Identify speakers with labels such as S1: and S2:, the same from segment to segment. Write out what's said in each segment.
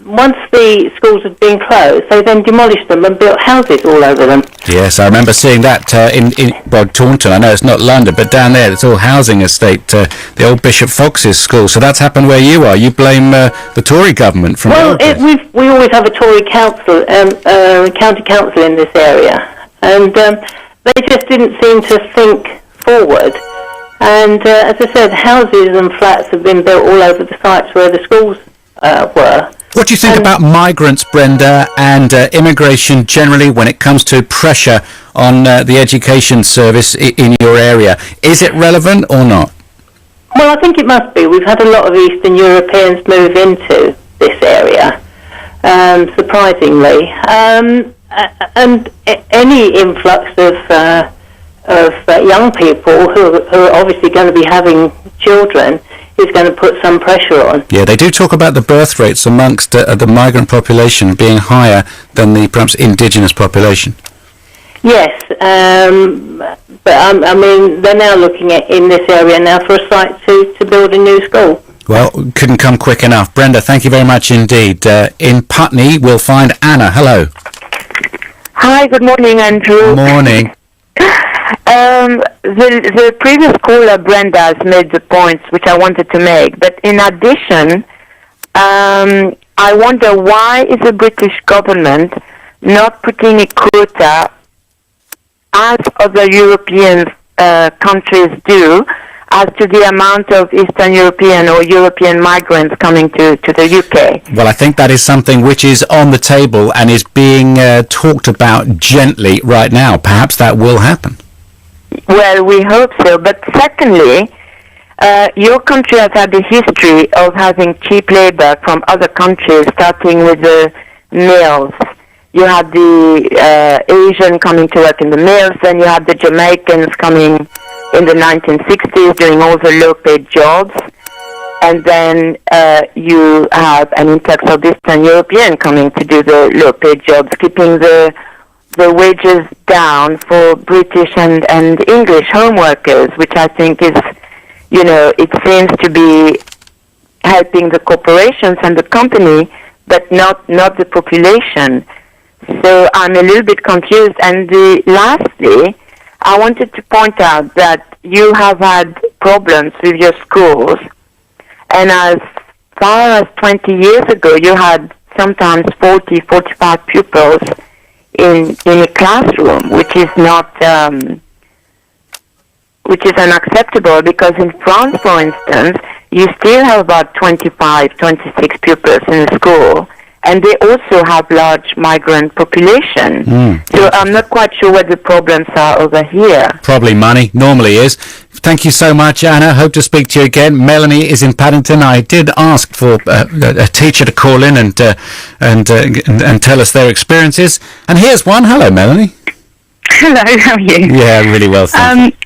S1: once the schools had been closed, they then demolished them and built houses all over them.
S2: Yes, I remember seeing that in Taunton. I know it's not London, but down there it's all housing estate, the old Bishop Fox's school. So that's happened where you are. You blame the Tory government from...
S1: Well, we always have a Tory council, county council in this area, and they just didn't seem to think forward. And as I said, houses and flats have been built all over the sites where the schools were.
S2: What do you think about migrants, Brenda, and immigration generally when it comes to pressure on the education service in your area? Is it relevant or not?
S1: Well, I think it must be. We've had a lot of Eastern Europeans move into this area, surprisingly. And any influx of young people who are obviously going to be having children is going to put some pressure on.
S2: Yeah, they do talk about the birth rates amongst the migrant population being higher than the perhaps indigenous population.
S1: Yes, but I mean, they're now looking at in this area now for a site to build a new school.
S2: Well, couldn't come quick enough. Brenda, thank you very much indeed. In Putney, we'll find Anna. Hello.
S3: Hi, good morning, Andrew.
S2: Morning.
S3: The previous caller, Brenda, has made the points which I wanted to make, but in addition, I wonder why is the British government not putting a quota as other European countries do as to the amount of Eastern European or European migrants coming to the UK?
S2: Well, I think that is something which is on the table and is being talked about gently right now. Perhaps that will happen.
S3: Well, we hope so. But secondly, your country has had a history of having cheap labor from other countries, starting with the mills. You had the Asian coming to work in the mills, then you had the Jamaicans coming in the 1960s doing all the low-paid jobs, and then you have an influx of Eastern European coming to do the low-paid jobs, keeping the wages down for British and English home workers, which I think is, it seems to be helping the corporations and the company, but not the population. So I'm a little bit confused. And lastly, I wanted to point out that you have had problems with your schools, and as far as 20 years ago, you had sometimes 40, 45 pupils in a classroom, which is not, which is unacceptable, because in France, for instance, you still have about 25, 26 pupils in a school, and they also have large migrant population. So I'm not quite sure what the problems are over here.
S2: Probably money, normally is. Thank you so much, Anna. Hope to speak to you again. Melanie is in Paddington. I did ask for a teacher to call in and tell us their experiences. And here's one. Hello, Melanie.
S4: Hello, how are you?
S2: Yeah, really well, thank you.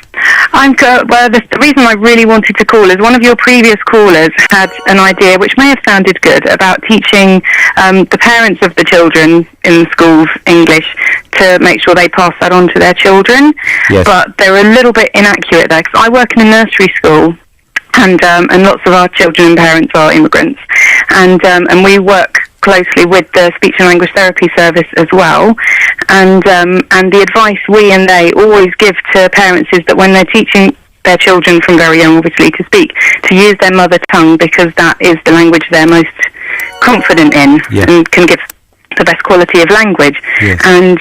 S4: Well, the reason I really wanted to call is one of your previous callers had an idea, which may have sounded good, about teaching the parents of the children in the schools English to make sure they pass that on to their children.
S2: Yes.
S4: But they're a little bit inaccurate there, because I work in a nursery school, and lots of our children and parents are immigrants, and we work closely with the speech and language therapy service as well, and the advice we and they always give to parents is that when they're teaching their children from very young, obviously, to speak, to use their mother tongue, because that is the language they're most confident in, and can give the best quality of language.
S2: Yes.
S4: And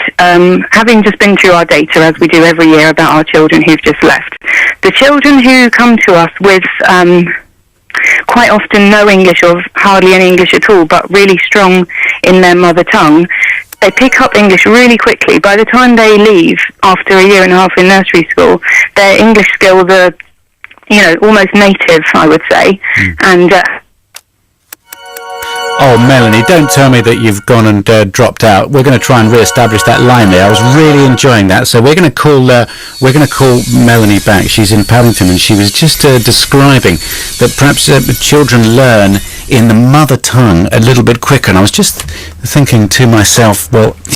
S4: having just been through our data, as we do every year, about our children who've just left, the children who come to us with quite often no English or hardly any English at all, but really strong in their mother tongue, they pick up English really quickly. By the time they leave, after a year and a half in nursery school, their English skills are, almost native, I would say. And
S2: Oh, Melanie, don't tell me that you've gone and dropped out. We're going to try and re-establish that line there. I was really enjoying that. So we're going to call Melanie back. She's in Paddington, and she was just describing that perhaps children learn in the mother tongue a little bit quicker. And I was just thinking to myself, well,